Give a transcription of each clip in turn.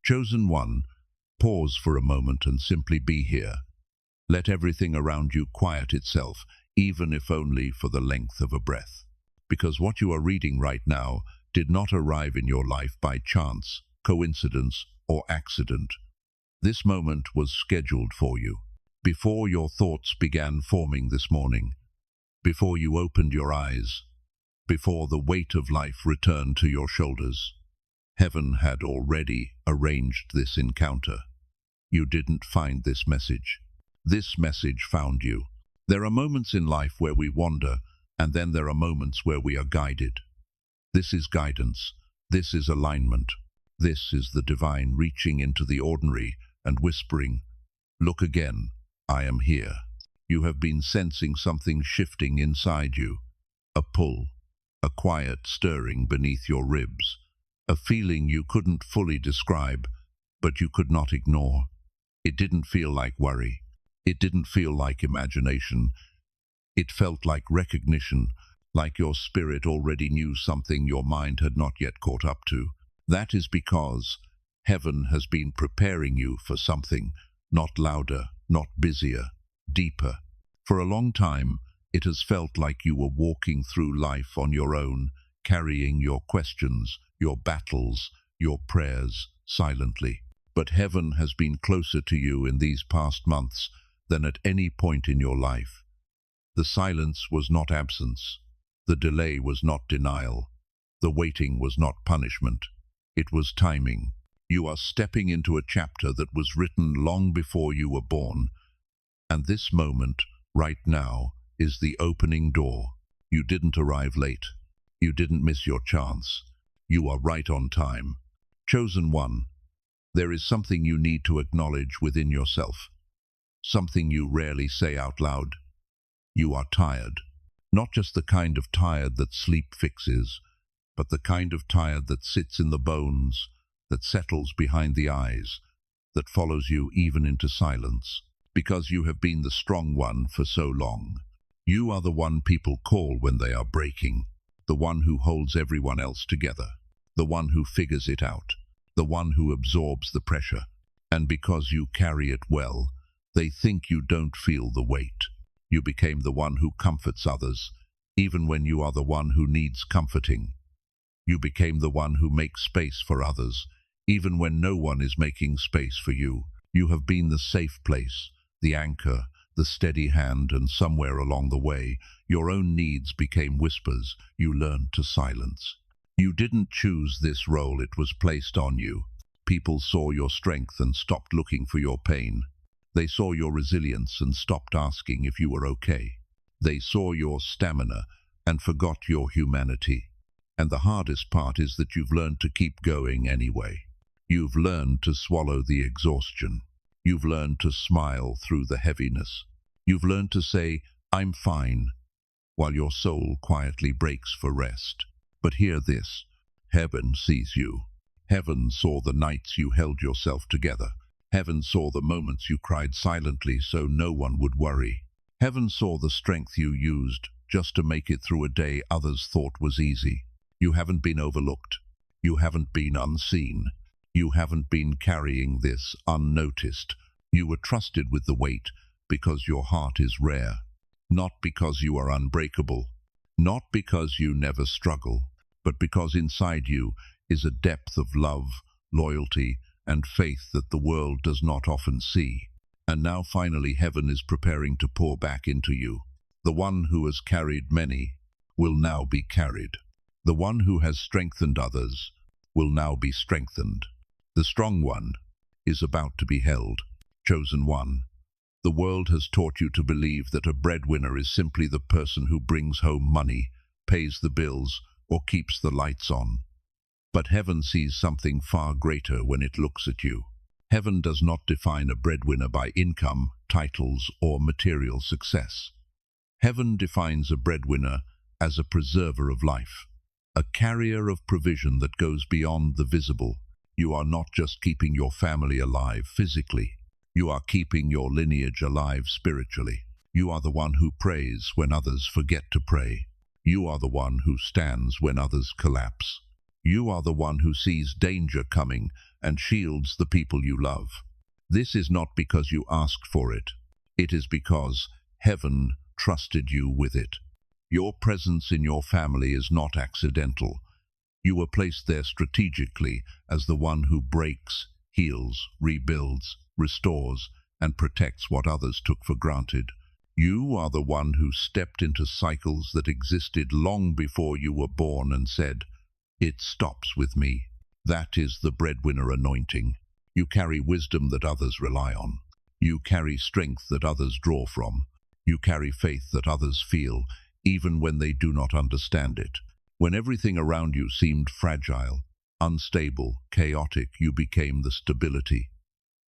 Chosen one, pause for a moment and simply be here. Let everything around you quiet itself, even if only for the length of a breath. Because what you are reading right now did not arrive in your life by chance, coincidence, or accident. This moment was scheduled for you. Before your thoughts began forming this morning, before you opened your eyes, before the weight of life returned to your shoulders, heaven had already arranged this encounter. You didn't find this message. This message found you. There are moments in life where we wander, and then there are moments where we are guided. This is guidance. This is alignment. This is the divine reaching into the ordinary and whispering, "Look again, I am here." You have been sensing something shifting inside you. A pull, a quiet stirring beneath your ribs, a feeling you couldn't fully describe, but you could not ignore. It didn't feel like worry. It didn't feel like imagination. It felt like recognition, like your spirit already knew something your mind had not yet caught up to. That is because heaven has been preparing you for something, not louder, not busier, deeper. For a long time, it has felt like you were walking through life on your own, carrying your questions, your battles, your prayers silently. But heaven has been closer to you in these past months than at any point in your life. The silence was not absence. The delay was not denial. The waiting was not punishment. It was timing. You are stepping into a chapter that was written long before you were born. And this moment, right now, is the opening door. You didn't arrive late. You didn't miss your chance. You are right on time. Chosen one, there is something you need to acknowledge within yourself. Something you rarely say out loud. You are tired. Not just the kind of tired that sleep fixes, but the kind of tired that sits in the bones, that settles behind the eyes, that follows you even into silence. Because you have been the strong one for so long. You are the one people call when they are breaking, the one who holds everyone else together, the one who figures it out, the one who absorbs the pressure. And because you carry it well, they think you don't feel the weight. You became the one who comforts others, even when you are the one who needs comforting. You became the one who makes space for others, even when no one is making space for you. You have been the safe place, the anchor, the steady hand, and somewhere along the way, your own needs became whispers you learned to silence. You didn't choose this role, it was placed on you. People saw your strength and stopped looking for your pain. They saw your resilience and stopped asking if you were okay. They saw your stamina and forgot your humanity. And the hardest part is that you've learned to keep going anyway. You've learned to swallow the exhaustion. You've learned to smile through the heaviness. You've learned to say, "I'm fine," while your soul quietly breaks for rest. But hear this, heaven sees you. Heaven saw the nights you held yourself together. Heaven saw the moments you cried silently so no one would worry. Heaven saw the strength you used just to make it through a day others thought was easy. You haven't been overlooked. You haven't been unseen. You haven't been carrying this unnoticed. You were trusted with the weight because your heart is rare, not because you are unbreakable, not because you never struggle, but because inside you is a depth of love, loyalty, and faith that the world does not often see. And now finally heaven is preparing to pour back into you. The one who has carried many will now be carried. The one who has strengthened others will now be strengthened. The strong one is about to be held. Chosen one, the world has taught you to believe that a breadwinner is simply the person who brings home money, pays the bills, or keeps the lights on. But heaven sees something far greater when it looks at you. Heaven does not define a breadwinner by income, titles, or material success. Heaven defines a breadwinner as a preserver of life, a carrier of provision that goes beyond the visible. You are not just keeping your family alive physically. You are keeping your lineage alive spiritually. You are the one who prays when others forget to pray. You are the one who stands when others collapse. You are the one who sees danger coming and shields the people you love. This is not because you asked for it. It is because heaven trusted you with it. Your presence in your family is not accidental. You were placed there strategically as the one who breaks, heals, rebuilds, restores, and protects what others took for granted. You are the one who stepped into cycles that existed long before you were born and said, "It stops with me." That is the breadwinner anointing. You carry wisdom that others rely on. You carry strength that others draw from. You carry faith that others feel, even when they do not understand it. When everything around you seemed fragile, unstable, chaotic, you became the stability.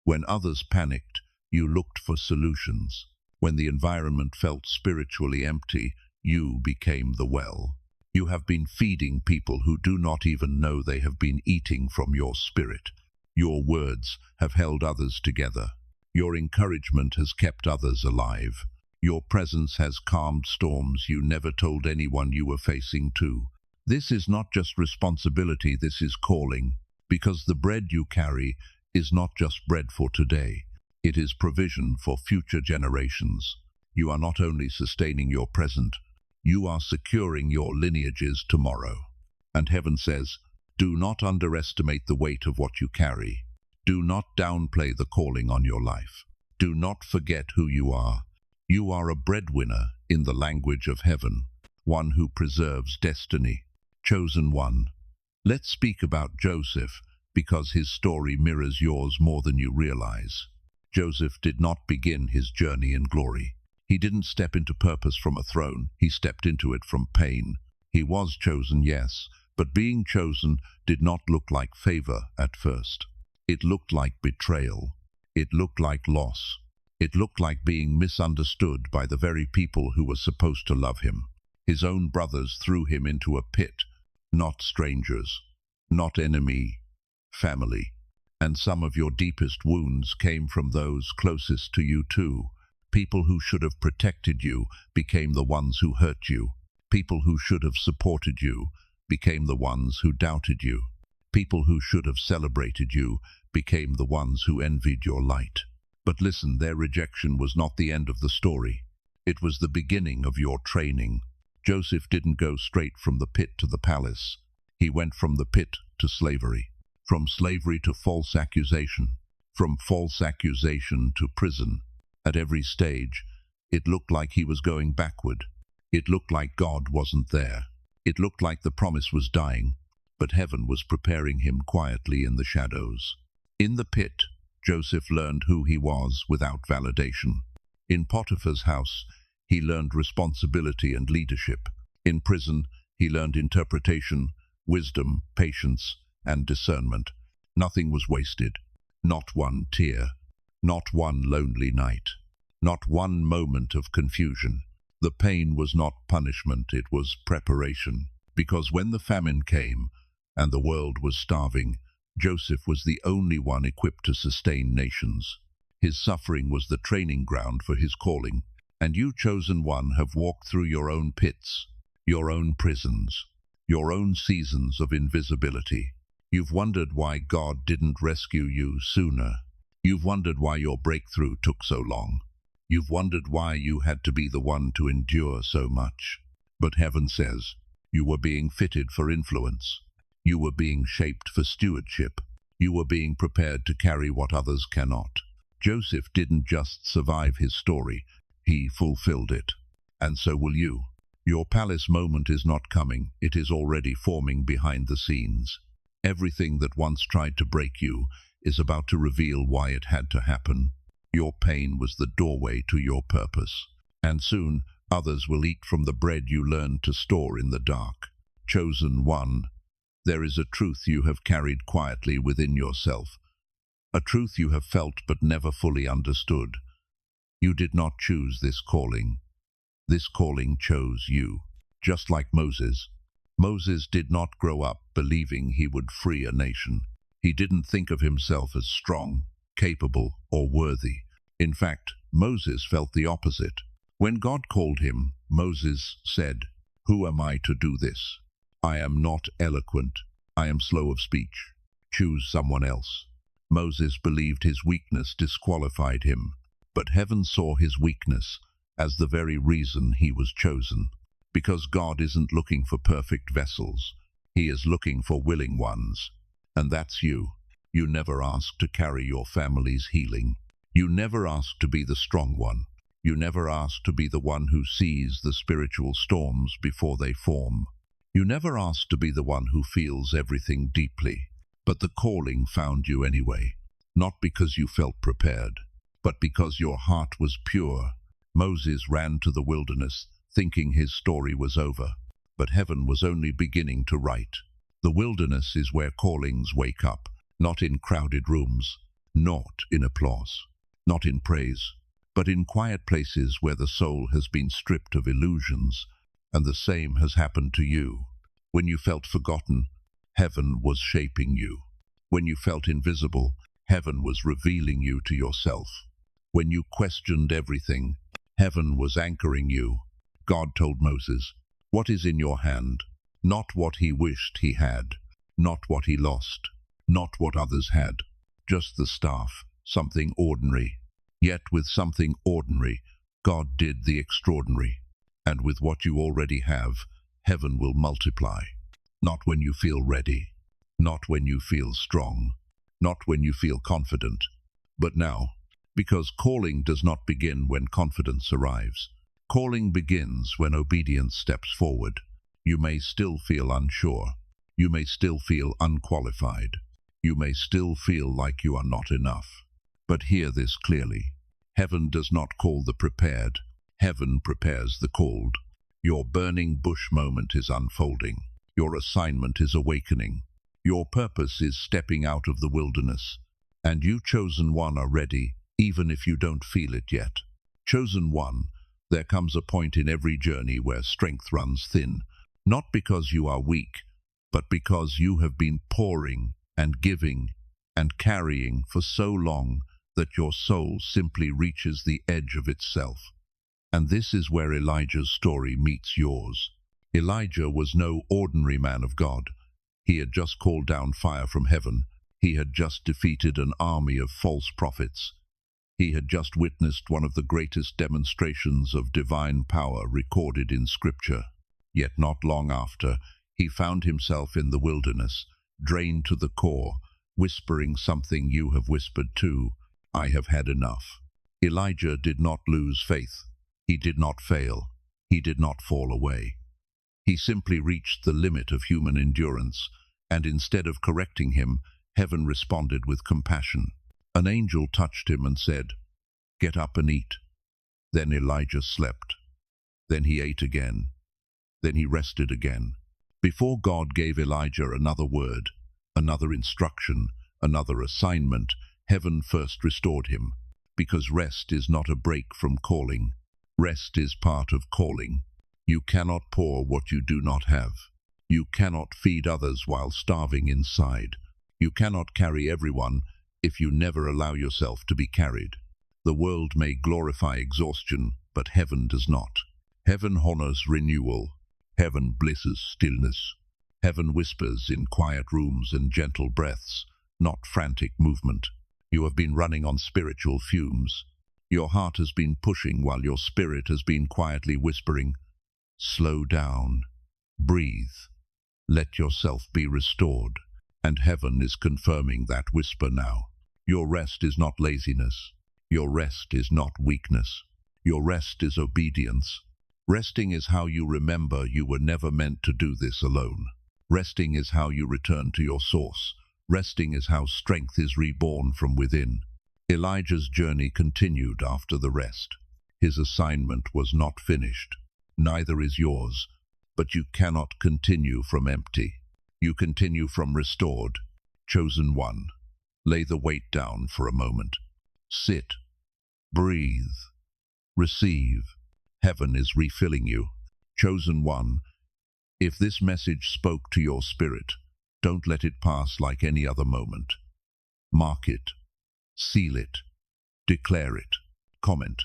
When others panicked, you looked for solutions. When the environment felt spiritually empty, you became the well. You have been feeding people who do not even know they have been eating from your spirit. Your words have held others together. Your encouragement has kept others alive. Your presence has calmed storms you never told anyone you were facing too. This is not just responsibility, this is calling, because the bread you carry is not just bread for today. It is provision for future generations. You are not only sustaining your present, you are securing your lineages tomorrow. And heaven says, do not underestimate the weight of what you carry. Do not downplay the calling on your life. Do not forget who you are. You are a breadwinner in the language of heaven, one who preserves destiny. Chosen one. Let's speak about Joseph, because his story mirrors yours more than you realize. Joseph did not begin his journey in glory. He didn't step into purpose from a throne. He stepped into it from pain. He was chosen, yes, but being chosen did not look like favor at first. It looked like betrayal. It looked like loss. It looked like being misunderstood by the very people who were supposed to love him. His own brothers threw him into a pit. Not strangers, not enemy, family. And some of your deepest wounds came from those closest to you too. People who should have protected you became the ones who hurt you. People who should have supported you became the ones who doubted you. People who should have celebrated you became the ones who envied your light. But listen, their rejection was not the end of the story. It was the beginning of your training. Joseph didn't go straight from the pit to the palace. He went from the pit to slavery, from slavery to false accusation, from false accusation to prison. At every stage, it looked like he was going backward. It looked like God wasn't there. It looked like the promise was dying, but heaven was preparing him quietly in the shadows. In the pit, Joseph learned who he was without validation. In Potiphar's house, he learned responsibility and leadership. In prison, he learned interpretation, wisdom, patience, and discernment. Nothing was wasted. Not one tear. Not one lonely night. Not one moment of confusion. The pain was not punishment, it was preparation. Because when the famine came, and the world was starving, Joseph was the only one equipped to sustain nations. His suffering was the training ground for his calling. And you, chosen one, have walked through your own pits, your own prisons, your own seasons of invisibility. You've wondered why God didn't rescue you sooner. You've wondered why your breakthrough took so long. You've wondered why you had to be the one to endure so much. But heaven says, you were being fitted for influence. You were being shaped for stewardship. You were being prepared to carry what others cannot. Joseph didn't just survive his story. He fulfilled it. And so will you. Your palace moment is not coming. It is already forming behind the scenes. Everything that once tried to break you is about to reveal why it had to happen. Your pain was the doorway to your purpose. And soon, others will eat from the bread you learned to store in the dark. Chosen one, there is a truth you have carried quietly within yourself. A truth you have felt but never fully understood. You did not choose this calling. This calling chose you. Just like Moses. Moses did not grow up believing he would free a nation. He didn't think of himself as strong, capable, or worthy. In fact, Moses felt the opposite. When God called him, Moses said, "Who am I to do this? I am not eloquent. I am slow of speech. Choose someone else. Moses believed his weakness disqualified him, but heaven saw his weakness as the very reason he was chosen. Because God isn't looking for perfect vessels, He is looking for willing ones. And that's you. You never asked to carry your family's healing. You never asked to be the strong one. You never asked to be the one who sees the spiritual storms before they form. You never asked to be the one who feels everything deeply. But the calling found you anyway, not because you felt prepared, but because your heart was pure. Moses ran to the wilderness, thinking his story was over, but heaven was only beginning to write. The wilderness is where callings wake up, not in crowded rooms, not in applause, not in praise, but in quiet places where the soul has been stripped of illusions. And the same has happened to you. When you felt forgotten, heaven was shaping you. When you felt invisible, heaven was revealing you to yourself. When you questioned everything, heaven was anchoring you. God told Moses, "What is in your hand?" Not what he wished he had, not what he lost, not what others had, just the staff, something ordinary. Yet with something ordinary, God did the extraordinary. And with what you already have, heaven will multiply. Not when you feel ready, not when you feel strong, not when you feel confident, but now, because calling does not begin when confidence arrives. Calling begins when obedience steps forward. You may still feel unsure. You may still feel unqualified. You may still feel like you are not enough. But hear this clearly. Heaven does not call the prepared. Heaven prepares the called. Your burning bush moment is unfolding. Your assignment is awakening. Your purpose is stepping out of the wilderness. And you, chosen one, are ready, even if you don't feel it yet. Chosen one, there comes a point in every journey where strength runs thin, not because you are weak, but because you have been pouring and giving and carrying for so long that your soul simply reaches the edge of itself. And this is where Elijah's story meets yours. Elijah was no ordinary man of God. He had just called down fire from heaven. He had just defeated an army of false prophets. He had just witnessed one of the greatest demonstrations of divine power recorded in Scripture. Yet not long after, he found himself in the wilderness, drained to the core, whispering something you have whispered too: "I have had enough." Elijah did not lose faith. He did not fail. He did not fall away. He simply reached the limit of human endurance, and instead of correcting him, heaven responded with compassion. An angel touched him and said, "Get up and eat." Then Elijah slept. Then he ate again. Then he rested again. Before God gave Elijah another word, another instruction, another assignment, heaven first restored him. Because rest is not a break from calling. Rest is part of calling. You cannot pour what you do not have. You cannot feed others while starving inside. You cannot carry everyone if you never allow yourself to be carried. The world may glorify exhaustion, but heaven does not. Heaven honors renewal. Heaven blesses stillness. Heaven whispers in quiet rooms and gentle breaths, not frantic movement. You have been running on spiritual fumes. Your heart has been pushing while your spirit has been quietly whispering, "Slow down. Breathe. Let yourself be restored." And heaven is confirming that whisper now. Your rest is not laziness. Your rest is not weakness. Your rest is obedience. Resting is how you remember you were never meant to do this alone. Resting is how you return to your source. Resting is how strength is reborn from within. Elijah's journey continued after the rest. His assignment was not finished. Neither is yours, but you cannot continue from empty. You continue from restored. Chosen one, lay the weight down for a moment. Sit. Breathe. Receive. Heaven is refilling you. Chosen one, if this message spoke to your spirit, don't let it pass like any other moment. Mark it. Seal it. Declare it. Comment.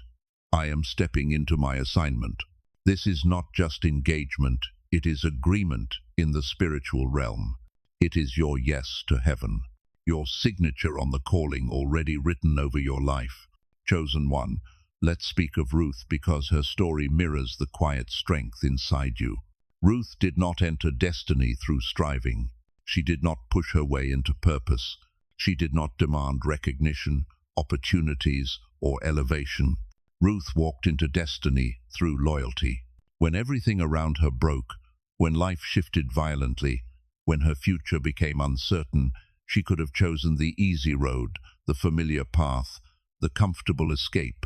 I am stepping into my assignment. This is not just engagement, it is agreement in the spiritual realm. It is your yes to heaven, your signature on the calling already written over your life. Chosen one, let's speak of Ruth because her story mirrors the quiet strength inside you. Ruth did not enter destiny through striving. She did not push her way into purpose. She did not demand recognition, opportunities, or elevation. Ruth walked into destiny through loyalty. When everything around her broke, when life shifted violently, when her future became uncertain, she could have chosen the easy road, the familiar path, the comfortable escape.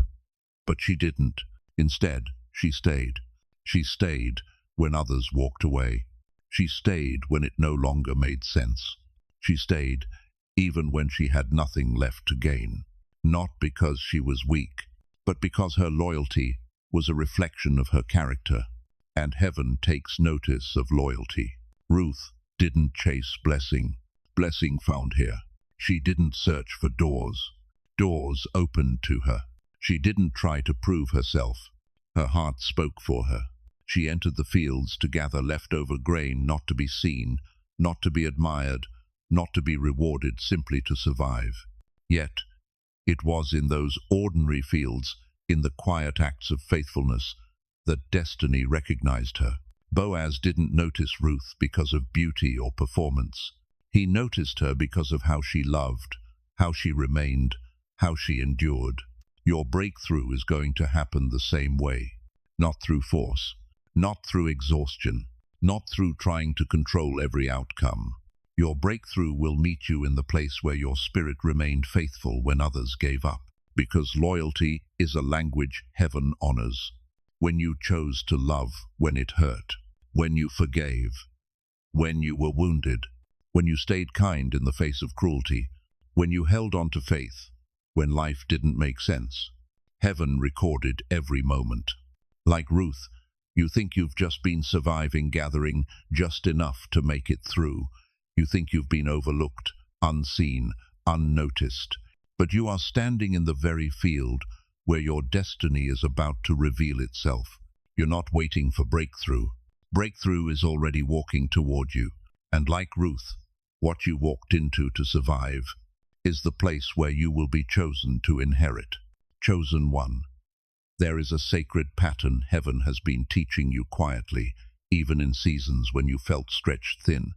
But she didn't. Instead, she stayed. She stayed when others walked away. She stayed when it no longer made sense. She stayed even when she had nothing left to gain. Not because she was weak, but because her loyalty was a reflection of her character. And heaven takes notice of loyalty. Ruth didn't chase blessing. Blessing found her. She didn't search for doors. Doors opened to her. She didn't try to prove herself. Her heart spoke for her. She entered the fields to gather leftover grain, not to be seen, not to be admired, not to be rewarded, simply to survive. Yet, it was in those ordinary fields, in the quiet acts of faithfulness, that destiny recognized her. Boaz didn't notice Ruth because of beauty or performance. He noticed her because of how she loved, how she remained, how she endured. Your breakthrough is going to happen the same way. Not through force, not through exhaustion, not through trying to control every outcome. Your breakthrough will meet you in the place where your spirit remained faithful when others gave up. Because loyalty is a language heaven honors. When you chose to love when it hurt, when you forgave, when you were wounded, when you stayed kind in the face of cruelty, when you held on to faith, when life didn't make sense. Heaven recorded every moment. Like Ruth, you think you've just been surviving, gathering just enough to make it through. You think you've been overlooked, unseen, unnoticed. But you are standing in the very field where your destiny is about to reveal itself. You're not waiting for breakthrough. Breakthrough is already walking toward you. And like Ruth, what you walked into to survive is the place where you will be chosen to inherit. Chosen one. There is a sacred pattern heaven has been teaching you quietly, even in seasons when you felt stretched thin.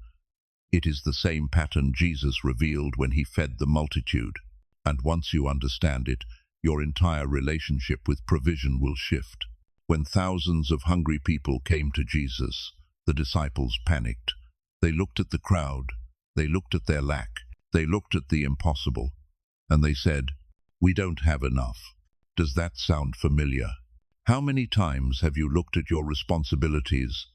It is the same pattern Jesus revealed when he fed the multitude. And once you understand it, your entire relationship with provision will shift. When thousands of hungry people came to Jesus, the disciples panicked. They looked at the crowd, they looked at their lack, they looked at the impossible, and they said, "We don't have enough." Does that sound familiar? How many times have you looked at your responsibilities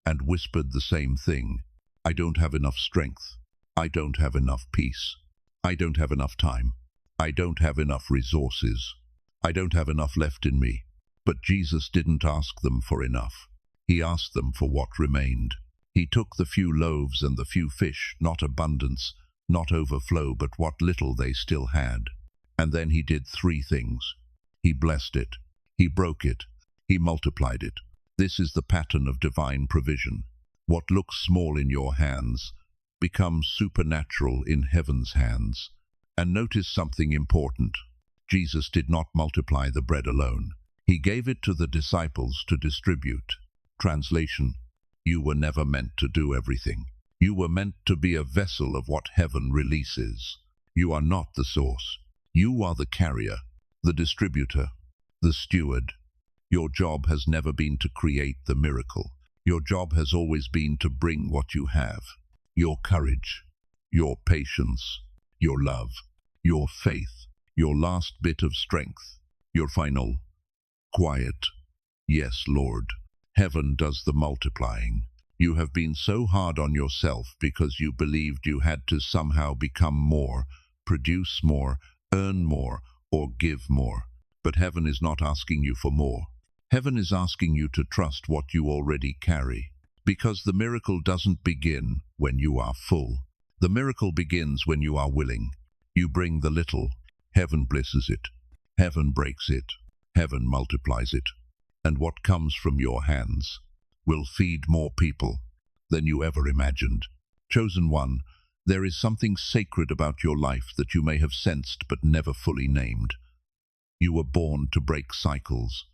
and whispered the same thing? I don't have enough strength. I don't have enough peace. I don't have enough time. I don't have enough resources. I don't have enough left in me. But Jesus didn't ask them for enough. He asked them for what remained. He took the few loaves and the few fish, not abundance, not overflow, but what little they still had. And then he did three things. He blessed it. He broke it. He multiplied it. This is the pattern of divine provision. What looks small in your hands becomes supernatural in heaven's hands. And notice something important. Jesus did not multiply the bread alone. He gave it to the disciples to distribute. Translation: you were never meant to do everything. You were meant to be a vessel of what heaven releases. You are not the source. You are the carrier, the distributor, the steward. Your job has never been to create the miracle. Your job has always been to bring what you have. Your courage, your patience, your love, your faith, your last bit of strength, your final, quiet, "Yes, Lord." Heaven does the multiplying. You have been so hard on yourself because you believed you had to somehow become more, produce more, earn more, or give more. But heaven is not asking you for more. Heaven is asking you to trust what you already carry. Because the miracle doesn't begin when you are full. The miracle begins when you are willing. You bring the little, heaven blesses it. Heaven breaks it. Heaven multiplies it. And what comes from your hands will feed more people than you ever imagined. Chosen one, There is something sacred about your life that you may have sensed but never fully named. You were born to break cycles,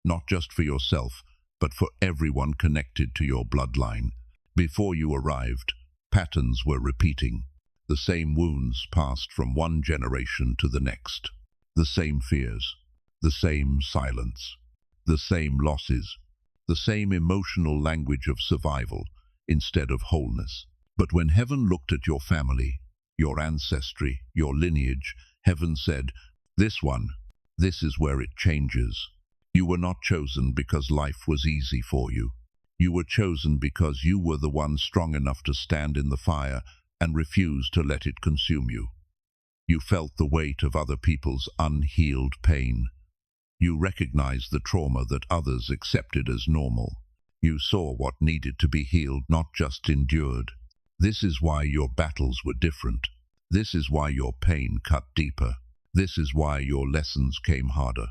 not just for yourself, but for everyone connected to your bloodline. Before you arrived, patterns were repeating. The same wounds passed from one generation to the next. The same fears, the same silence, the same losses, the same emotional language of survival instead of wholeness. But when heaven looked at your family, your ancestry, your lineage, heaven said, "This one, this is where it changes." You were not chosen because life was easy for you. You were chosen because you were the one strong enough to stand in the fire and refuse to let it consume you. You felt the weight of other people's unhealed pain. You recognized the trauma that others accepted as normal. You saw what needed to be healed, not just endured. This is why your battles were different. This is why your pain cut deeper. This is why your lessons came harder.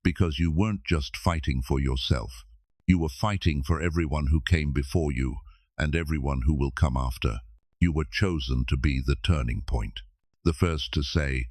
Because you weren't just fighting for yourself. You were fighting for everyone who came before you and everyone who will come after. You were chosen to be the turning point. The first to say,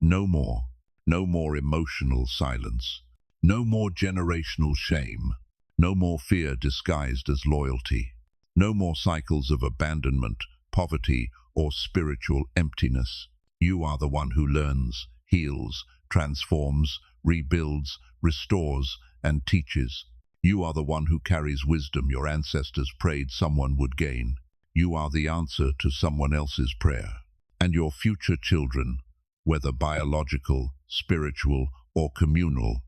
"No more. No more emotional silence. No more generational shame. No more fear disguised as loyalty. No more cycles of abandonment, poverty, or spiritual emptiness. You are the one who learns, heals, transforms, rebuilds, restores, and teaches. You are the one who carries wisdom your ancestors prayed someone would gain. You are the answer to someone else's prayer. And your future children, whether biological, spiritual, or communal,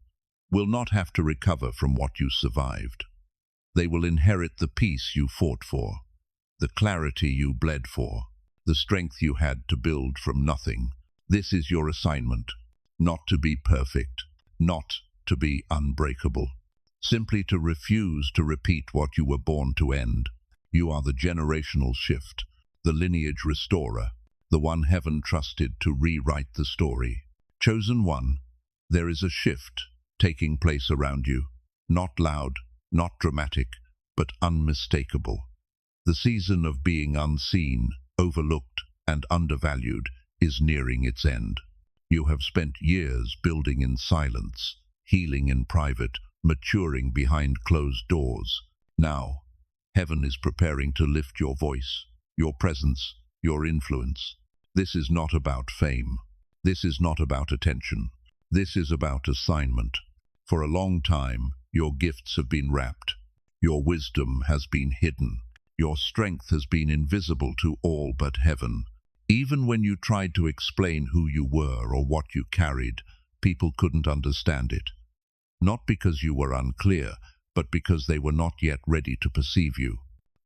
will not have to recover from what you survived. They will inherit the peace you fought for, the clarity you bled for, the strength you had to build from nothing. This is your assignment, not to be perfect, not to be unbreakable, simply to refuse to repeat what you were born to end. You are the generational shift, the lineage restorer, the one heaven trusted to rewrite the story. Chosen one, there is a shift taking place around you, not loud, not dramatic, but unmistakable. The season of being unseen, overlooked, and undervalued is nearing its end. You have spent years building in silence, healing in private, maturing behind closed doors. Now, heaven is preparing to lift your voice, your presence, your influence. This is not about fame. This is not about attention. This is about assignment. For a long time, your gifts have been wrapped. Your wisdom has been hidden. Your strength has been invisible to all but heaven. Even when you tried to explain who you were or what you carried, people couldn't understand it. Not because you were unclear, but because they were not yet ready to perceive you.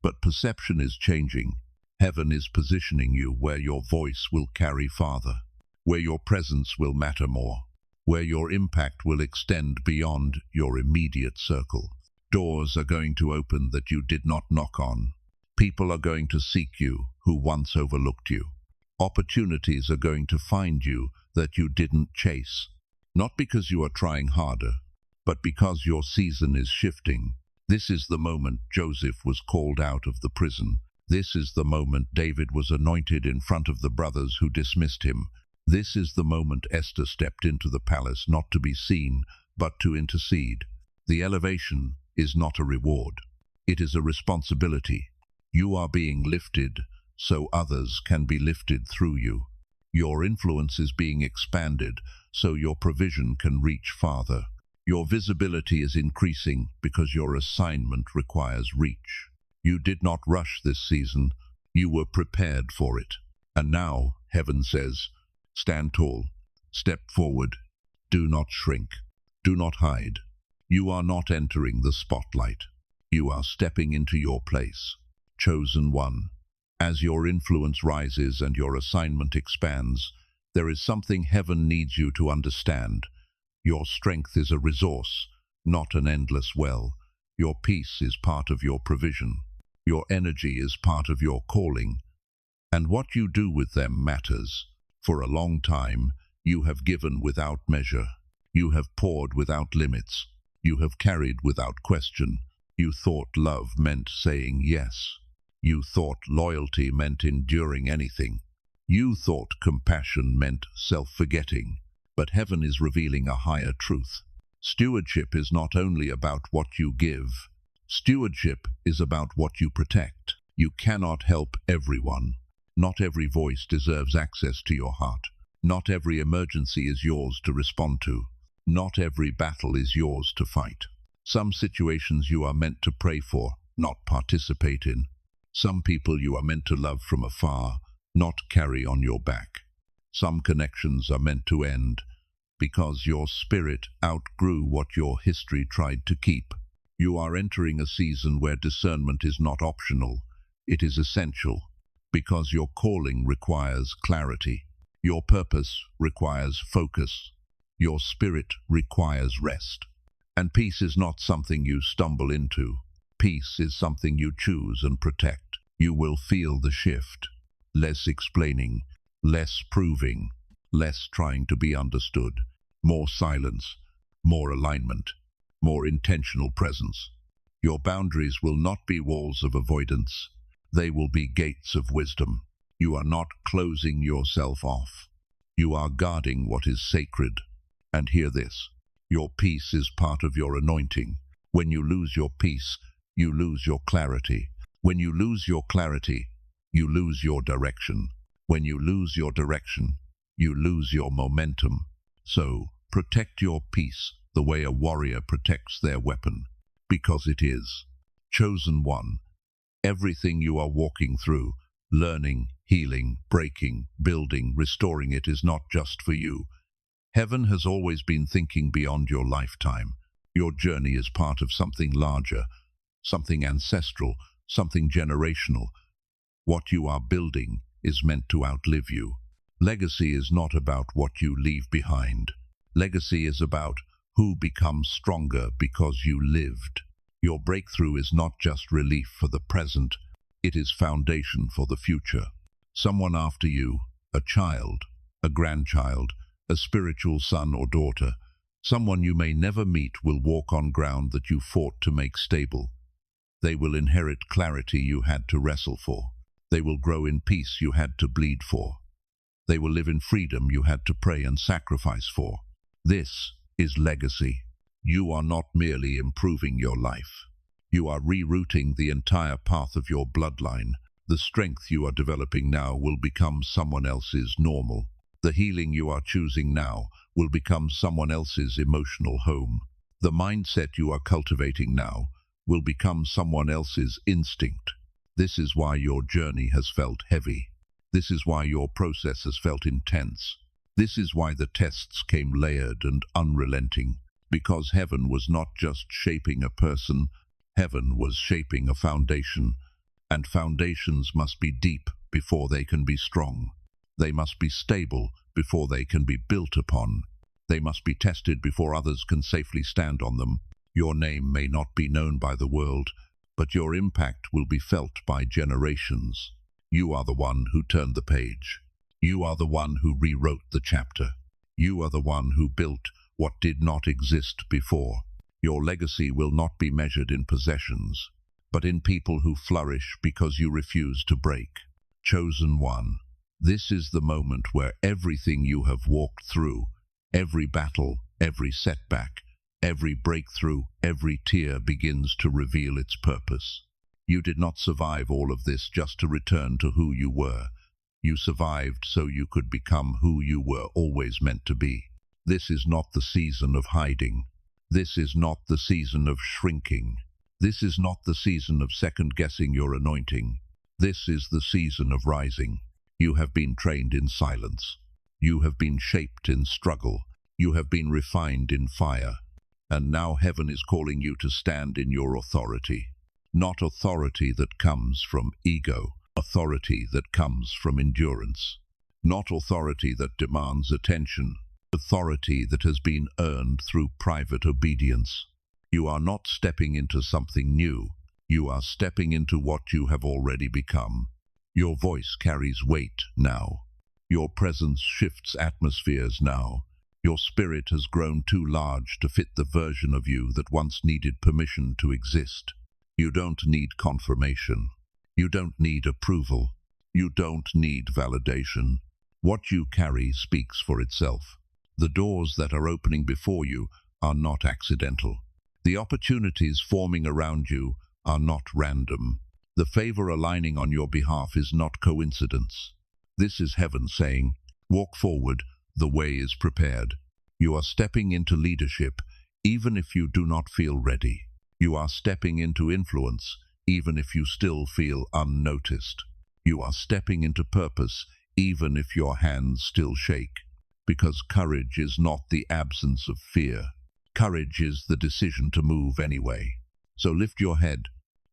But perception is changing. Heaven is positioning you where your voice will carry farther, where your presence will matter more, where your impact will extend beyond your immediate circle. Doors are going to open that you did not knock on. People are going to seek you who once overlooked you. Opportunities are going to find you that you didn't chase. Not because you are trying harder, but because your season is shifting. This is the moment Joseph was called out of the prison. This is the moment David was anointed in front of the brothers who dismissed him. This is the moment Esther stepped into the palace not to be seen, but to intercede. The elevation is not a reward. It is a responsibility. You are being lifted so others can be lifted through you. Your influence is being expanded so your provision can reach farther. Your visibility is increasing because your assignment requires reach. You did not rush this season. You were prepared for it. And now, heaven says, stand tall, step forward, do not shrink, do not hide. You are not entering the spotlight. You are stepping into your place. Chosen one. As your influence rises and your assignment expands, there is something heaven needs you to understand. Your strength is a resource, not an endless well. Your peace is part of your provision. Your energy is part of your calling. And what you do with them matters. For a long time, you have given without measure. You have poured without limits. You have carried without question. You thought love meant saying yes. You thought loyalty meant enduring anything. You thought compassion meant self-forgetting. But heaven is revealing a higher truth. Stewardship is not only about what you give. Stewardship is about what you protect. You cannot help everyone. Not every voice deserves access to your heart. Not every emergency is yours to respond to. Not every battle is yours to fight. Some situations you are meant to pray for, not participate in. Some people you are meant to love from afar, not carry on your back. Some connections are meant to end because your spirit outgrew what your history tried to keep. You are entering a season where discernment is not optional, it is essential, because your calling requires clarity. Your purpose requires focus. Your spirit requires rest. And peace is not something you stumble into. Peace is something you choose and protect. You will feel the shift. Less explaining, less proving, less trying to be understood. More silence, more alignment, more intentional presence. Your boundaries will not be walls of avoidance. They will be gates of wisdom. You are not closing yourself off. You are guarding what is sacred. And hear this, your peace is part of your anointing. When you lose your peace, you lose your clarity. When you lose your clarity, you lose your direction. When you lose your direction, you lose your momentum. So, protect your peace the way a warrior protects their weapon, because it is. Chosen one, everything you are walking through, learning, healing, breaking, building, restoring it is not just for you. Heaven has always been thinking beyond your lifetime. Your journey is part of something larger, something ancestral, something generational. What you are building is meant to outlive you. Legacy is not about what you leave behind. Legacy is about who becomes stronger because you lived. Your breakthrough is not just relief for the present, it is foundation for the future. Someone after you, a child, a grandchild, a spiritual son or daughter, someone you may never meet will walk on ground that you fought to make stable. They will inherit clarity you had to wrestle for. They will grow in peace you had to bleed for. They will live in freedom you had to pray and sacrifice for. This is legacy. You are not merely improving your life. You are rerouting the entire path of your bloodline. The strength you are developing now will become someone else's normal. The healing you are choosing now will become someone else's emotional home. The mindset you are cultivating now will become someone else's instinct. This is why your journey has felt heavy. This is why your process has felt intense. This is why the tests came layered and unrelenting. Because heaven was not just shaping a person, heaven was shaping a foundation. And foundations must be deep before they can be strong. They must be stable before they can be built upon. They must be tested before others can safely stand on them. Your name may not be known by the world, but your impact will be felt by generations. You are the one who turned the page. You are the one who rewrote the chapter. You are the one who built what did not exist before. Your legacy will not be measured in possessions, but in people who flourish because you refuse to break. Chosen one, this is the moment where everything you have walked through, every battle, every setback, every breakthrough, every tear begins to reveal its purpose. You did not survive all of this just to return to who you were. You survived so you could become who you were always meant to be. This is not the season of hiding. This is not the season of shrinking. This is not the season of second-guessing your anointing. This is the season of rising. You have been trained in silence. You have been shaped in struggle. You have been refined in fire. And now heaven is calling you to stand in your authority. Not authority that comes from ego, authority that comes from endurance. Not authority that demands attention, authority that has been earned through private obedience. You are not stepping into something new. You are stepping into what you have already become. Your voice carries weight now. Your presence shifts atmospheres now. Your spirit has grown too large to fit the version of you that once needed permission to exist. You don't need confirmation. You don't need approval. You don't need validation. What you carry speaks for itself. The doors that are opening before you are not accidental. The opportunities forming around you are not random. The favor aligning on your behalf is not coincidence. This is heaven saying, walk forward, the way is prepared. You are stepping into leadership, even if you do not feel ready. You are stepping into influence, even if you still feel unnoticed. You are stepping into purpose, even if your hands still shake. Because courage is not the absence of fear. Courage is the decision to move anyway. So lift your head,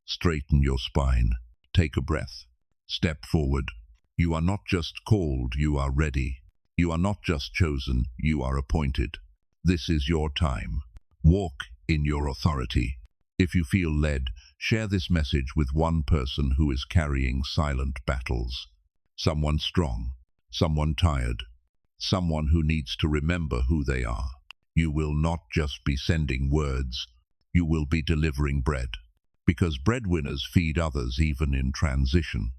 straighten your spine, take a breath, step forward. You are not just called, you are ready. You are not just chosen, you are appointed. This is your time. Walk in your authority. If you feel led, share this message with one person who is carrying silent battles. Someone strong, someone tired, someone who needs to remember who they are. You will not just be sending words, you will be delivering bread. Because breadwinners feed others even in transition.